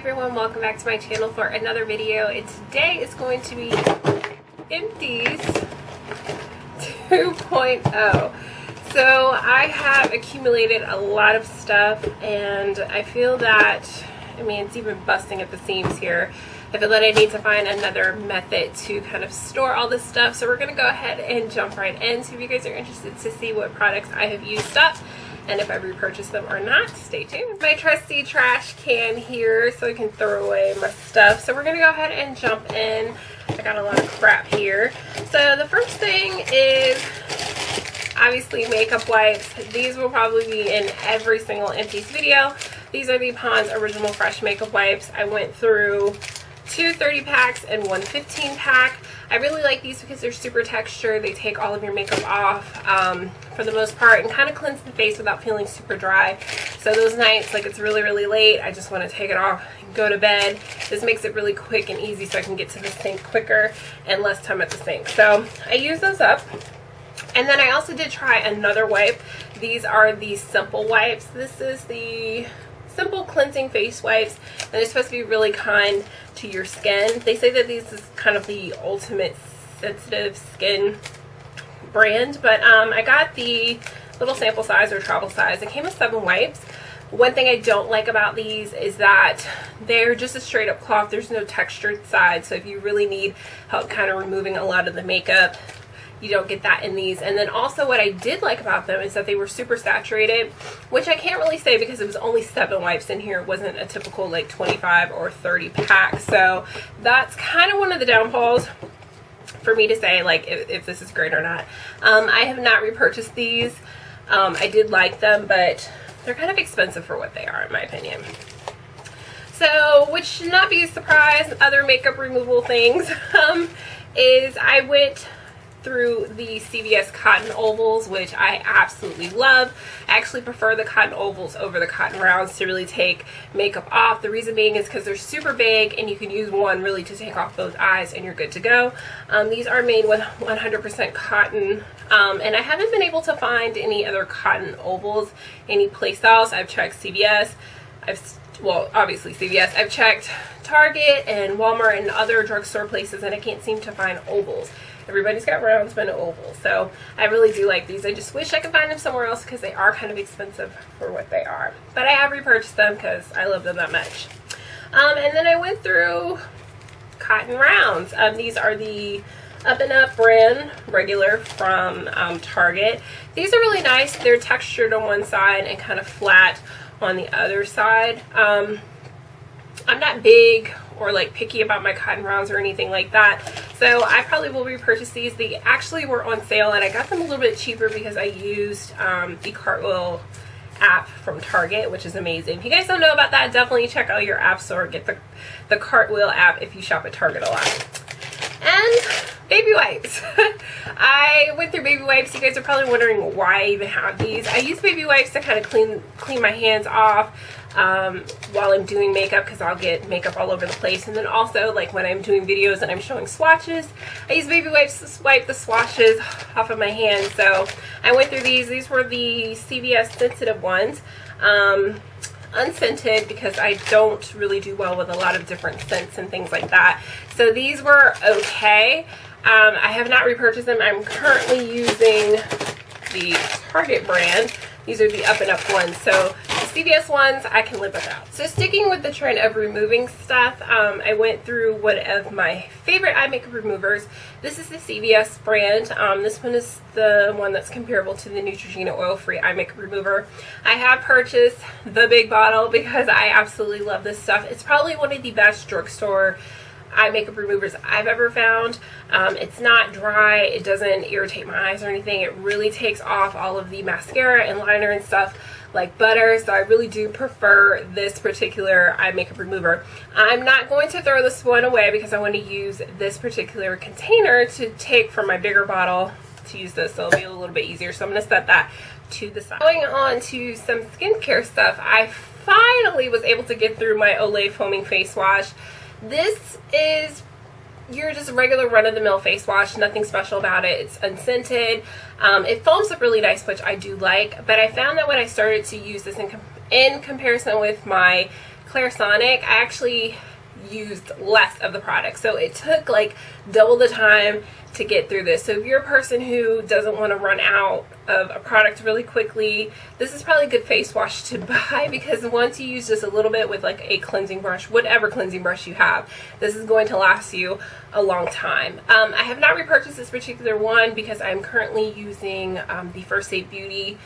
everyone, welcome back to my channel for another video, and today is going to be Empties 2.0. So I have accumulated a lot of stuff, and I feel that, it's even busting at the seams here. I feel that I need to find another method to kind of store all this stuff, so we're going to go ahead and jump right in. So if you guys are interested to see what products I have used up and if I repurchase them or not, stay tuned. My trusty trash can here so I can throw away my stuff. So we're going to go ahead and jump in. I got a lot of crap here. So the first thing is obviously makeup wipes. These will probably be in every single Empties video. These are the Pond's Original Fresh makeup wipes. I went through 2 30 packs and 1 15 pack. I really like these because they're super textured. They take all of your makeup off for the most part and kind of cleanse the face without feeling super dry. So those nights, like it's really late, I just want to take it off and go to bed. This makes it really quick and easy so I can get to the sink quicker and less time at the sink. So I use those up. And then I also did try another wipe. These are the Simple wipes. This is the Simple Cleansing Face Wipes, and they're supposed to be really kind to your skin. They say that these is kind of the ultimate sensitive skin brand, but I got the little sample size or travel size. It came with 7 wipes. One thing I don't like about these is that they're just a straight up cloth. There's no textured side, so if you really need help kind of removing a lot of the makeup, you don't get that in these. And then also what I did like about them is that they were super saturated, which I can't really say because it was only 7 wipes in here. It wasn't a typical like 25 or 30 pack. So that's kind of one of the downfalls for me to say like if this is great or not. I have not repurchased these. I did like them, but they're kind of expensive for what they are in my opinion. So, which should not be a surprise, other makeup removal things is I went through the CVS Cotton Ovals, which I absolutely love. I actually prefer the Cotton Ovals over the Cotton Rounds to really take makeup off. The reason being is because they're super big and you can use one really to take off both eyes and you're good to go. These are made with 100% cotton, and I haven't been able to find any other Cotton Ovals any place else. I've checked CVS, well, obviously CVS. I've checked Target and Walmart and other drugstore places, and I can't seem to find ovals. Everybody's got rounds but no ovals. So I really do like these. I just wish I could find them somewhere else because they are kind of expensive for what they are. But I have repurchased them because I love them that much. And then I went through Cotton Rounds. These are the Up and Up brand regular from Target. These are really nice. They're textured on one side and kind of flat on the other side. I'm not big or like picky about my Cotton Rounds or anything like that, so I probably will repurchase these. They actually were on sale and I got them a little bit cheaper because I used the Cartwheel app from Target, which is amazing. If you guys don't know about that, definitely check out your app store, get the Cartwheel app if you shop at Target a lot. And baby wipes. I went through baby wipes. You guys are probably wondering why I even have these. I use baby wipes to kind of clean my hands off while I'm doing makeup, because I'll get makeup all over the place. And then also like when I'm doing videos and I'm showing swatches, I use baby wipes to swipe the swatches off of my hands. So I went through these. These were the CVS sensitive ones. Unscented, because I don't really do well with a lot of different scents and things like that. So these were okay. I have not repurchased them. I'm currently using the Target brand. These are the Up and Up ones. So the CVS ones I can live without. So sticking with the trend of removing stuff, I went through one of my favorite eye makeup removers. This is the CVS brand. This one is the one that's comparable to the Neutrogena oil-free eye makeup remover. I have purchased the big bottle because I absolutely love this stuff. It's probably one of the best drugstore eye makeup removers I've ever found. It's not dry, it doesn't irritate my eyes or anything. It really takes off all of the mascara and liner and stuff like butter, so I really do prefer this particular eye makeup remover. I'm not going to throw this one away because I want to use this particular container to take from my bigger bottle to use this, so it'll be a little bit easier. So I'm going to set that to the side. Going on to some skincare stuff, I finally was able to get through my Olay foaming face wash. This is your just regular run-of-the-mill face wash, nothing special about it. It's unscented. It foams up really nice, which I do like, but I found that when I started to use this in comparison with my Clarisonic, I actually used less of the product, so it took like double the time to get through this. So if you're a person who doesn't want to run out of a product really quickly, this is probably a good face wash to buy, because once you use just a little bit with like a cleansing brush, whatever cleansing brush you have, this is going to last you a long time. I have not repurchased this particular one because I'm currently using the First Aid Beauty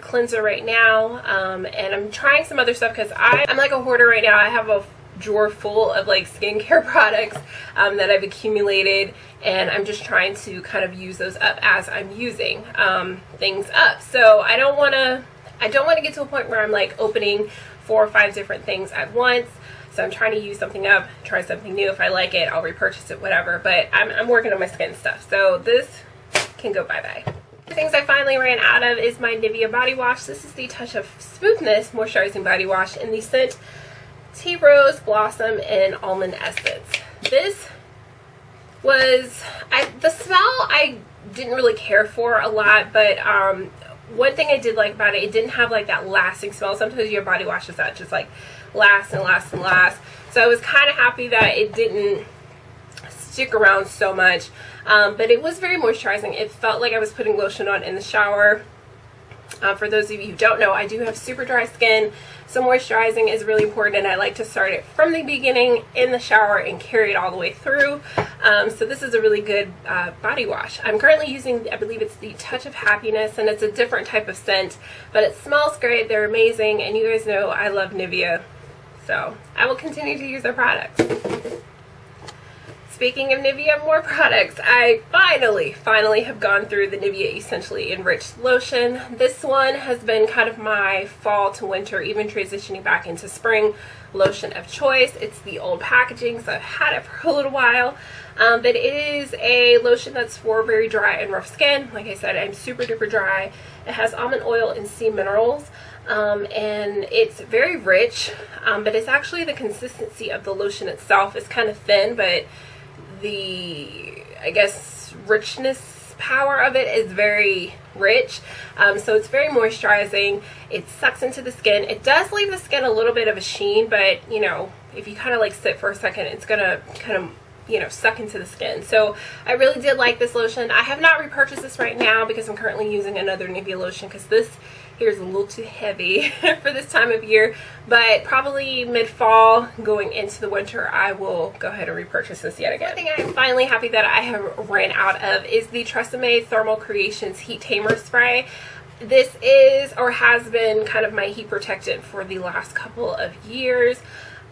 cleanser right now, and I'm trying some other stuff because I'm like a hoarder right now. I have a drawer full of like skincare products that I've accumulated, and I'm just trying to kind of use those up as I'm using things up. So I don't want to get to a point where I'm like opening 4 or 5 different things at once. So I'm trying to use something up, try something new. If I like it, I'll repurchase it, whatever. But I'm working on my skin stuff, so this can go bye-bye. The things I finally ran out of is my Nivea body wash. This is the Touch of Smoothness moisturizing body wash in the scent Tea Rose, Blossom, and Almond Essence. This was, the smell I didn't really care for a lot, but one thing I did like about it, it didn't have like that lasting smell. Sometimes your body washes that just like last and last and last. So I was kind of happy that it didn't stick around so much, but it was very moisturizing. It felt like I was putting lotion on in the shower. For those of you who don't know, I do have super dry skin, so moisturizing is really important, and I like to start it from the beginning in the shower and carry it all the way through. So this is a really good body wash. I'm currently using, I believe it's the Touch of Happiness, and it's a different type of scent, but it smells great. They're amazing, and you guys know I love Nivea, so I will continue to use their products. Speaking of Nivea, more products. I finally have gone through the Nivea Essentially Enriched Lotion. This one has been kind of my fall to winter, even transitioning back into spring, lotion of choice. It's the old packaging, so I've had it for a little while. But it is a lotion that's for very dry and rough skin. Like I said, I'm super duper dry. It has almond oil and sea minerals. And it's very rich, but it's actually the consistency of the lotion itself is kind of thin, but the, I guess, richness power of it is very rich. So it's very moisturizing. It sucks into the skin. It does leave the skin a little bit of a sheen, but you know, if you kind of like sit for a second, it's gonna kind of, you know, suck into the skin. So I really did like this lotion. I have not repurchased this right now because I'm currently using another Nivea lotion, because this here is a little too heavy for this time of year, but probably mid-fall going into the winter I will go ahead and repurchase this yet again. One thing I'm finally happy that I have ran out of is the Tresemme Thermal Creations Heat Tamer Spray. This is, or has been, kind of my heat protectant for the last couple of years.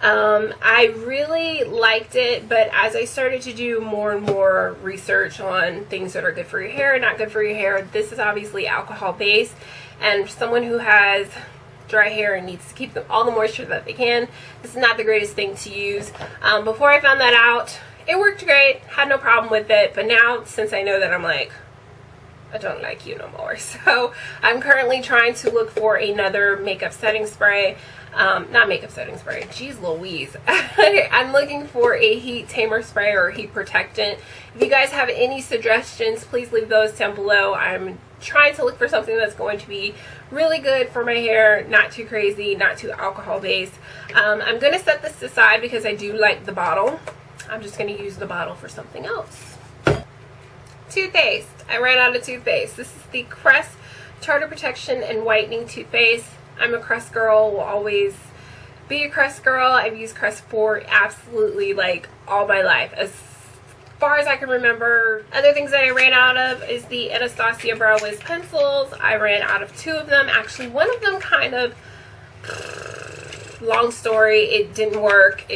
I really liked it, but as I started to do more and more research on things that are good for your hair and not good for your hair, this is obviously alcohol based, and for someone who has dry hair and needs to keep all the moisture that they can, this is not the greatest thing to use. Before I found that out, it worked great, had no problem with it, but now since I know that, I'm like, I don't like you no more. So I'm currently trying to look for another makeup setting spray. Not makeup setting spray, geez Louise. I'm looking for a heat tamer spray or heat protectant. If you guys have any suggestions, please leave those down below. I'm trying to look for something that's going to be really good for my hair, not too crazy, not too alcohol based. I'm going to set this aside because I do like the bottle. I'm just going to use the bottle for something else. Toothpaste. I ran out of toothpaste. This is the Crest Tartar Protection and Whitening Toothpaste. I'm a Crest girl, will always be a Crest girl. I've used Crest for absolutely like all my life, as far as I can remember. Other things that I ran out of is the Anastasia Brow Wiz pencils. I ran out of 2 of them. Actually, one of them kind of, long story, it didn't work.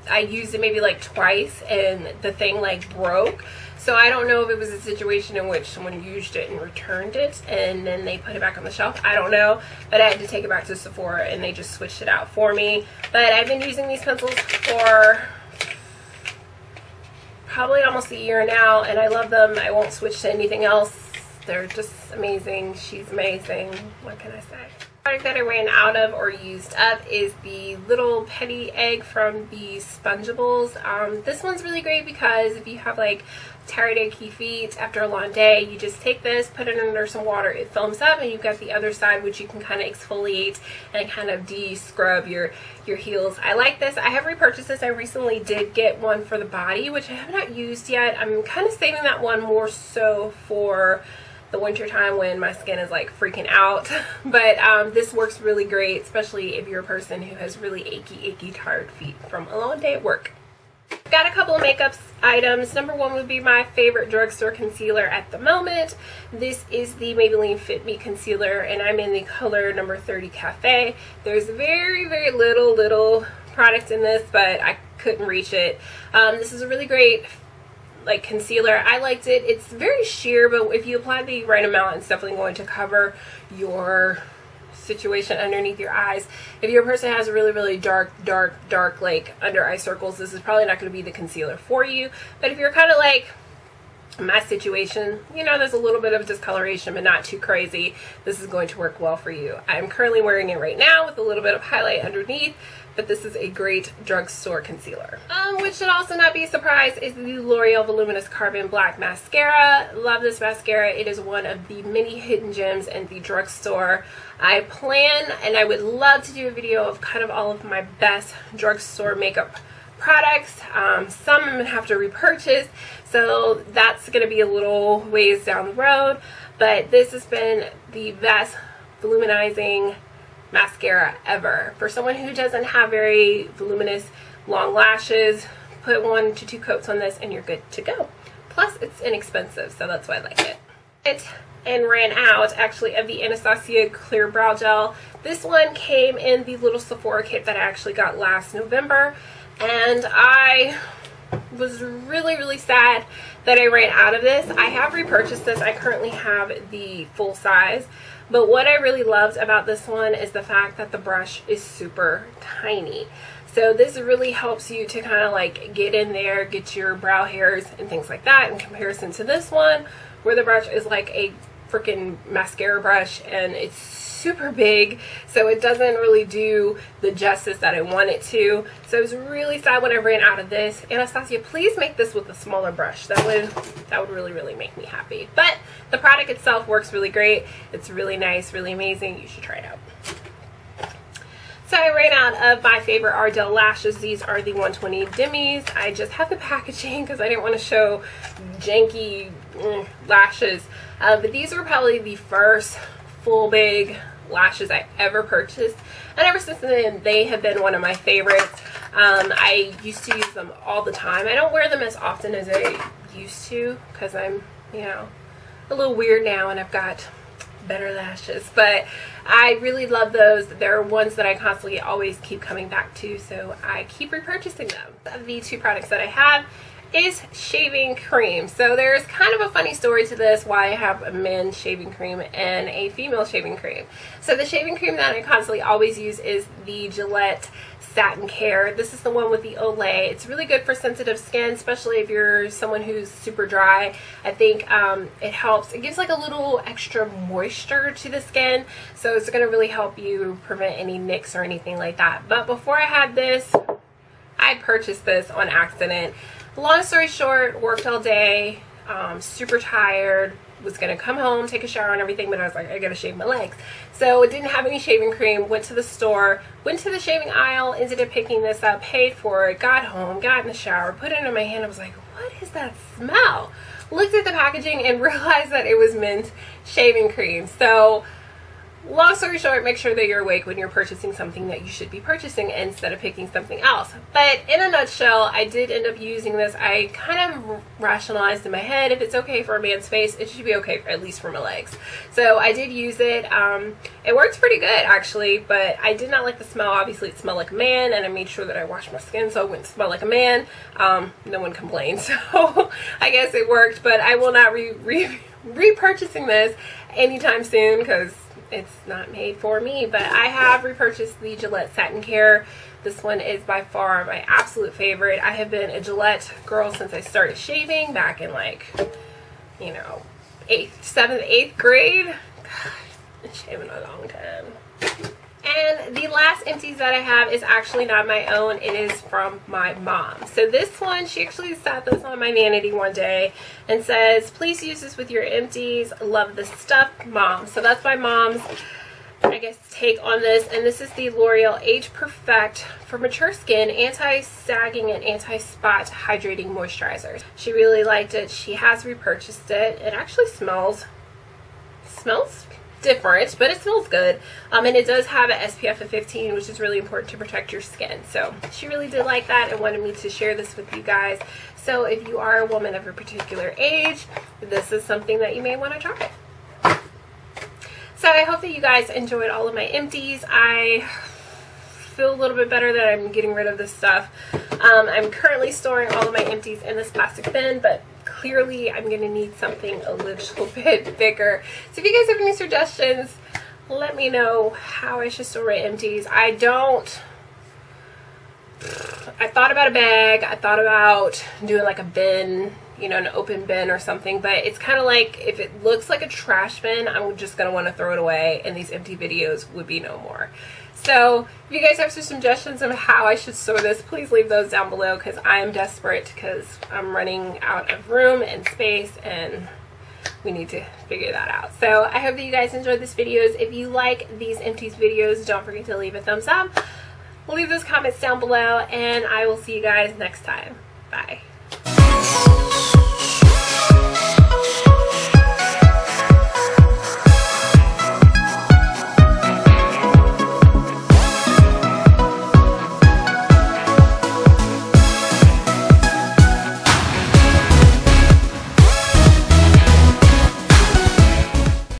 I used it maybe like twice and the thing like broke. So I don't know if it was a situation in which someone used it and returned it and then they put it back on the shelf. I don't know. But I had to take it back to Sephora and they just switched it out for me. But I've been using these pencils for probably almost a year now, and I love them. I won't switch to anything else. They're just amazing. She's amazing. What can I say? Product that I ran out of or used up is the little petty egg from the Spongeables. This one's really great because if you have like tired achy feet after a long day, you just take this, put it under some water, it foams up, and you've got the other side which you can kind of exfoliate and kind of de-scrub your heels. I like this. I have repurchased this. I recently did get one for the body, which I have not used yet. I'm kind of saving that one more so for the winter time when my skin is like freaking out. But this works really great, especially if you're a person who has really achy tired feet from a long day at work. Got a couple of makeup items. Number one would be my favorite drugstore concealer at the moment. This is the Maybelline Fit Me concealer, and I'm in the color number 30 Cafe. There's very little product in this, but I couldn't reach it. This is a really great like concealer. I liked it. It's very sheer, but if you apply the right amount, it's definitely going to cover your situation underneath your eyes. If your person has really dark like under eye circles, this is probably not going to be the concealer for you. But if you're kind of like my situation, you know, there's a little bit of discoloration but not too crazy, this is going to work well for you. I'm currently wearing it right now with a little bit of highlight underneath, but this is a great drugstore concealer. Which should also not be a surprise is the L'Oreal Voluminous Carbon Black Mascara. Love this mascara. It is one of the many hidden gems in the drugstore. I plan, and I would love to do a video of kind of all of my best drugstore makeup products. Some I'm going to have to repurchase, so that's going to be a little ways down the road. But this has been the best voluminizing mascara ever. For someone who doesn't have very voluminous long lashes, put 1 to 2 coats on this and you're good to go. Plus it's inexpensive, so that's why I like it. And ran out actually of the Anastasia Clear Brow Gel. This one came in the little Sephora kit that I actually got last November, and I was really sad that I ran out of this. I have repurchased this. I currently have the full size, but what I really loved about this one is the fact that the brush is super tiny. So this really helps you to kind of like get in there, get your brow hairs and things like that, in comparison to this one where the brush is like a freaking mascara brush and it's super big, so it doesn't really do the justice that I want it to. So I was really sad when I ran out of this. Anastasia, please make this with a smaller brush. That would really make me happy. But the product itself works really great. It's really nice, really amazing. You should try it out. So I ran out of my favorite Ardell lashes. These are the 120 Demis. I just have the packaging because I didn't want to show janky lashes. But these were probably the first full big lashes I ever purchased, and ever since then they have been one of my favorites. I used to use them all the time. I don't wear them as often as I used to because I'm, you know, a little weird now and I've got better lashes, but I really love those. They're ones that I constantly always keep coming back to, so I keep repurchasing them. The 2 products that I have is shaving cream. So there's kind of a funny story to this, why I have a men's shaving cream and a female shaving cream. So the shaving cream that I constantly always use is the Gillette Satin Care. This is the one with the Olay. It's really good for sensitive skin, especially if you're someone who's super dry. I think it helps. It gives like a little extra moisture to the skin, so it's going to really help you prevent any nicks or anything like that. But before I had this, I purchased this on accident. Long story short, worked all day, super tired, was going to come home, take a shower and everything, but I was like, I gotta shave my legs. So it didn't have any shaving cream, went to the store, went to the shaving aisle, ended up picking this up, paid for it, got home, got in the shower, put it in my hand. I was like, what is that smell? Looked at the packaging and realized that it was men's shaving cream. So long story short, make sure that you're awake when you're purchasing something that you should be purchasing instead of picking something else. But in a nutshell, I did end up using this. I kind of rationalized in my head, if it's okay for a man's face, it should be okay at least for my legs. So I did use it. It works pretty good actually, but I did not like the smell. Obviously it smelled like a man, and I made sure that I washed my skin so it wouldn't smell like a man. No one complained, so I guess it worked, but I will not repurchasing this anytime soon because it's not made for me. But I have repurchased the Gillette Satin Care. This one is by far my absolute favorite. I have been a Gillette girl since I started shaving back in, like, you know, 7th, 8th grade. God, I've been shaving a long time. And the last empties that I have is actually not my own. It is from my mom. So this one, she actually sat this on my vanity one day and says, please use this with your empties. Love the stuff, Mom. So that's my mom's, I guess, take on this. And this is the L'Oreal Age Perfect for mature skin anti-sagging and anti-spot hydrating moisturizer. She really liked it. She has repurchased it. It actually smells different, but it smells good. And it does have an SPF of 15, which is really important to protect your skin. So she really did like that and wanted me to share this with you guys. So if you are a woman of a particular age, this is something that you may want to try. So I hope that you guys enjoyed all of my empties. I feel a little bit better that I'm getting rid of this stuff. I'm currently storing all of my empties in this plastic bin, but clearly I'm going to need something a little bit bigger. So if you guys have any suggestions, let me know how I should store my empties. I thought about a bag. I thought about doing like a bin, you know, an open bin or something, but it's kind of like if it looks like a trash bin, I'm just going to want to throw it away and these empty videos would be no more. So if you guys have some suggestions on how I should store this, please leave those down below because I am desperate because I'm running out of room and space and we need to figure that out. So I hope that you guys enjoyed this videos. If you like these empties videos, don't forget to leave a thumbs up. Leave those comments down below and I will see you guys next time. Bye.